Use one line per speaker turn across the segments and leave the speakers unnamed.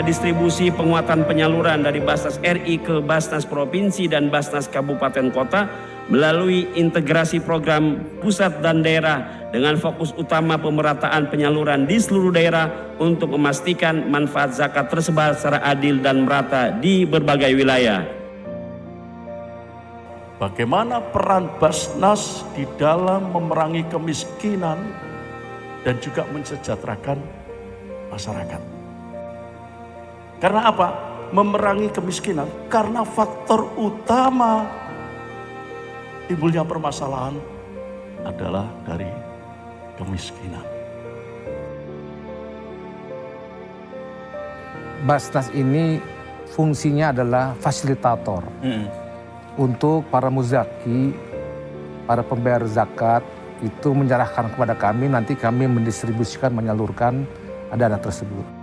redistribusi penguatan penyaluran dari Basnas RI ke Basnas Provinsi dan Basnas Kabupaten Kota melalui integrasi program pusat dan daerah dengan fokus utama pemerataan penyaluran di seluruh daerah untuk memastikan manfaat zakat tersebar secara adil dan merata di berbagai wilayah.
Bagaimana peran Basnas di dalam memerangi kemiskinan dan juga mensejahterakan masyarakat. Karena apa? Memerangi kemiskinan karena faktor utama timbulnya permasalahan adalah dari kemiskinan.
Basnas ini fungsinya adalah fasilitator untuk para muzaki, para pembayar zakat itu menyerahkan kepada kami, nanti kami mendistribusikan, menyalurkan dana tersebut.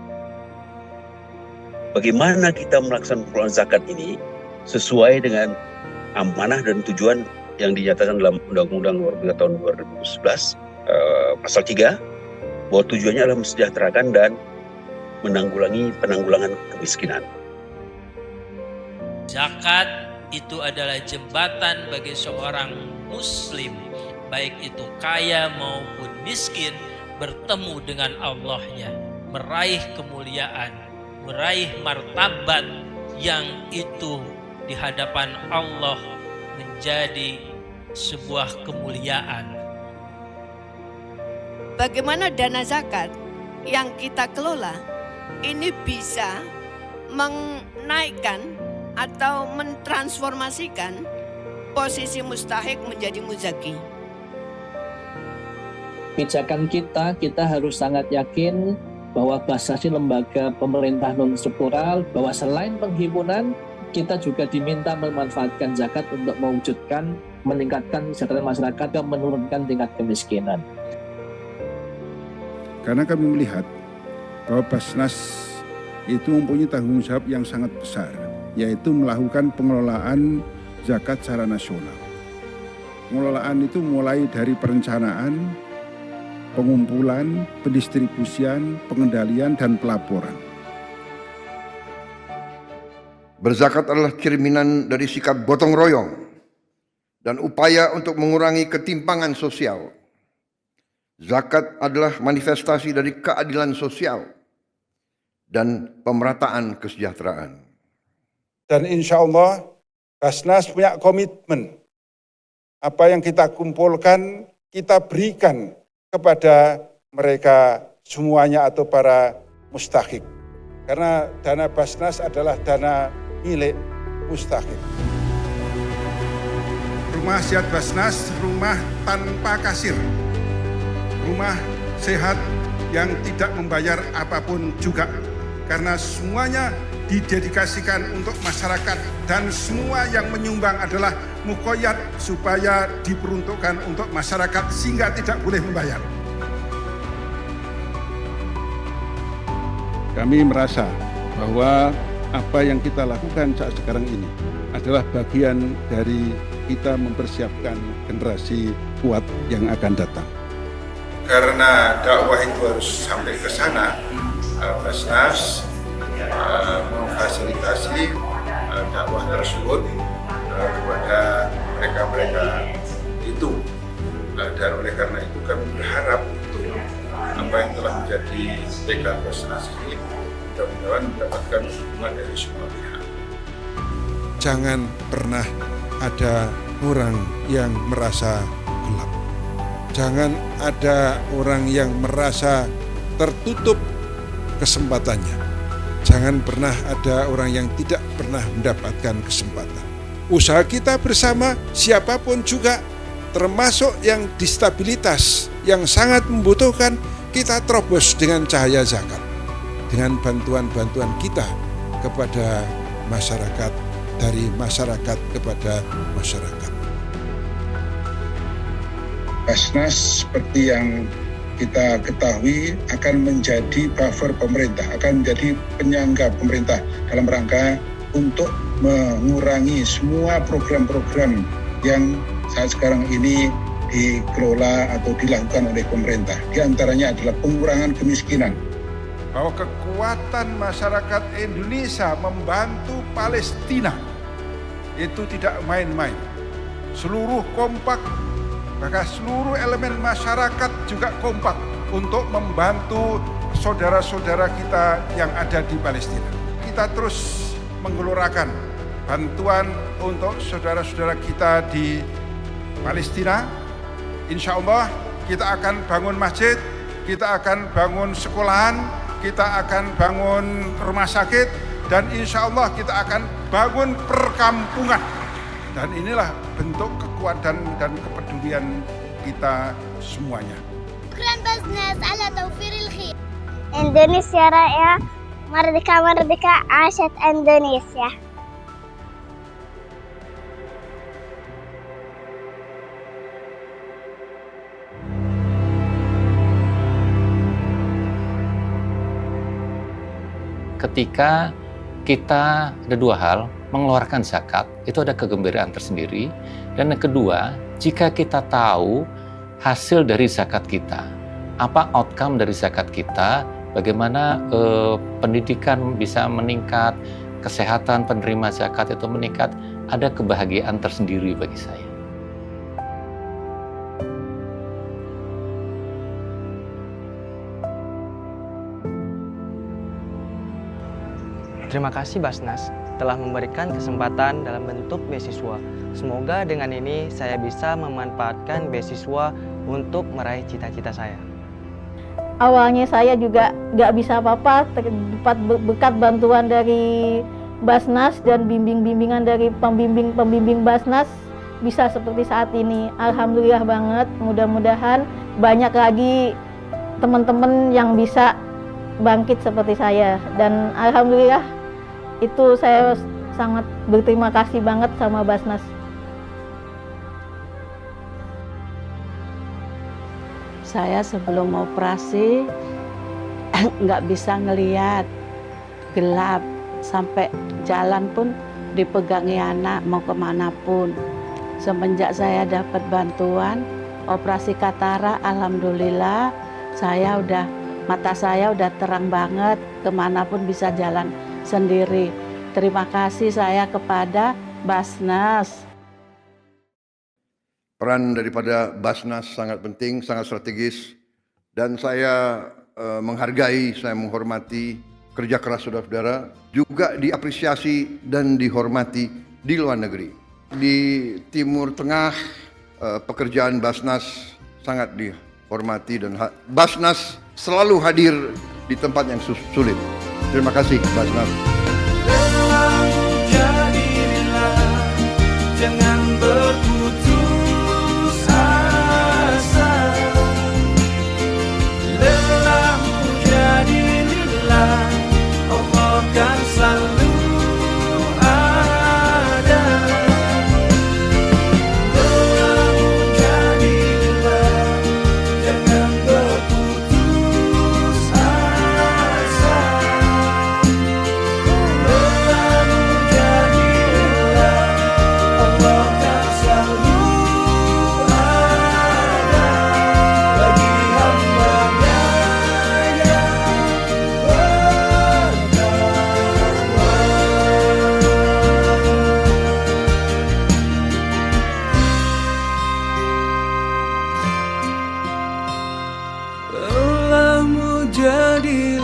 Bagaimana kita melaksanakan pengelolaan zakat ini sesuai dengan amanah dan tujuan yang dinyatakan dalam Undang-Undang Nomor 3 Tahun 2011 Pasal 3, bahwa tujuannya adalah mensejahterakan dan penanggulangan kemiskinan.
Zakat itu adalah jembatan bagi seorang muslim, baik itu kaya maupun miskin, bertemu dengan Allahnya, meraih kemuliaan, meraih martabat yang itu di hadapan Allah menjadi sebuah kemuliaan.
Bagaimana dana zakat yang kita kelola ini bisa menaikkan atau mentransformasikan posisi mustahik menjadi muzaki.
Pijakan kita harus sangat yakin bahwa Basnas ini lembaga pemerintah non-struktural, bahwa selain penghimpunan, kita juga diminta memanfaatkan zakat untuk mewujudkan, meningkatkan kesejahteraan masyarakat dan menurunkan tingkat kemiskinan.
Karena kami melihat bahwa Basnas itu mempunyai tanggung jawab yang sangat besar, yaitu melakukan pengelolaan zakat secara nasional. Pengelolaan itu mulai dari perencanaan, pengumpulan, pendistribusian, pengendalian, dan pelaporan.
Berzakat adalah cerminan dari sikap gotong royong dan upaya untuk mengurangi ketimpangan sosial. Zakat adalah manifestasi dari keadilan sosial dan pemerataan kesejahteraan.
Dan insya Allah Basnas punya komitmen, apa yang kita kumpulkan kita berikan kepada mereka semuanya atau para mustahik. Karena dana Basnas adalah dana milik mustahik. Rumah sehat Basnas, rumah tanpa kasir. Rumah sehat yang tidak membayar apapun juga. Karena semuanya didedikasikan untuk masyarakat dan semua yang menyumbang adalah muqayyad supaya diperuntukkan untuk masyarakat sehingga tidak boleh membayar. Kami merasa bahwa apa yang kita lakukan saat sekarang ini adalah bagian dari kita mempersiapkan generasi kuat yang akan datang. Karena dakwah itu harus sampai ke sana, Basnas memfasilitasi dakwah tersebut kepada mereka-mereka itu, dan oleh karena itu kami berharap untuk apa yang telah menjadi pegang Basnas ini mudah-mudahan mendapatkan dukungan dari semua pihak. Jangan pernah ada orang yang merasa gelap. Jangan ada orang yang merasa tertutup kesempatannya. Jangan pernah ada orang yang tidak pernah mendapatkan kesempatan. Usaha kita bersama, siapapun juga, termasuk yang disabilitas, yang sangat membutuhkan, kita terobos dengan cahaya zakat. Dengan bantuan-bantuan kita kepada masyarakat, dari masyarakat kepada masyarakat. Basnas seperti yang kita ketahui akan menjadi buffer pemerintah, akan menjadi penyangga pemerintah dalam rangka untuk mengurangi semua program-program yang saat sekarang ini dikelola atau dilakukan oleh pemerintah. Di antaranya adalah pengurangan kemiskinan. bahwa kekuatan masyarakat Indonesia membantu Palestina itu tidak main-main. Seluruh kompak, maka seluruh elemen masyarakat juga kompak untuk membantu saudara-saudara kita yang ada di Palestina. Kita terus menggelorakan bantuan untuk saudara-saudara kita di Palestina. Insya Allah kita akan bangun masjid, kita akan bangun sekolahan, kita akan bangun rumah sakit, dan insya Allah kita akan bangun perkampungan. Dan inilah bentuk kekuatan dan kepedulian kita semuanya.
شكرا بزنس على توفير الخير. إندونيسيا رائعة، مردكة مردكة، عاشت إندونيسيا.
Ketika kita ada dua hal, mengeluarkan zakat, itu ada kegembiraan tersendiri. Dan yang kedua, jika kita tahu hasil dari zakat kita, apa outcome dari zakat kita, bagaimana pendidikan bisa meningkat, kesehatan penerima zakat itu meningkat, ada kebahagiaan tersendiri bagi saya.
Terima kasih Basnas telah memberikan kesempatan dalam bentuk beasiswa. Semoga dengan ini saya bisa memanfaatkan beasiswa untuk meraih cita-cita saya.
Awalnya saya juga nggak bisa apa-apa, berkat bantuan dari Basnas dan bimbingan dari pembimbing Basnas bisa seperti saat ini. Alhamdulillah banget, mudah-mudahan banyak lagi teman-teman yang bisa bangkit seperti saya. Dan alhamdulillah itu saya sangat berterima kasih banget sama Basnas.
Saya sebelum operasi nggak bisa ngelihat, gelap, sampai jalan pun dipegangi anak mau kemanapun. Semenjak saya dapat bantuan operasi katarak, alhamdulillah mata saya udah terang banget, kemanapun bisa jalan sendiri. Terima kasih saya kepada Basnas.
Peran daripada Basnas sangat penting, sangat strategis, dan saya menghargai, saya menghormati kerja keras saudara-saudara, juga diapresiasi dan dihormati di luar negeri. Di Timur Tengah, pekerjaan Basnas sangat dihormati dan Basnas selalu hadir di tempat yang sulit. Terima kasih Basnas.
Jangan berputus asa, lelahmu jadi lillah, Allah kan selalu ada. Lelahmu jadi lillah, jangan berputus asa. Lelahmu jadi lillah, Allah kan selalu ada bagi hamba-Nya yang bertakwa. Lelahmu jadi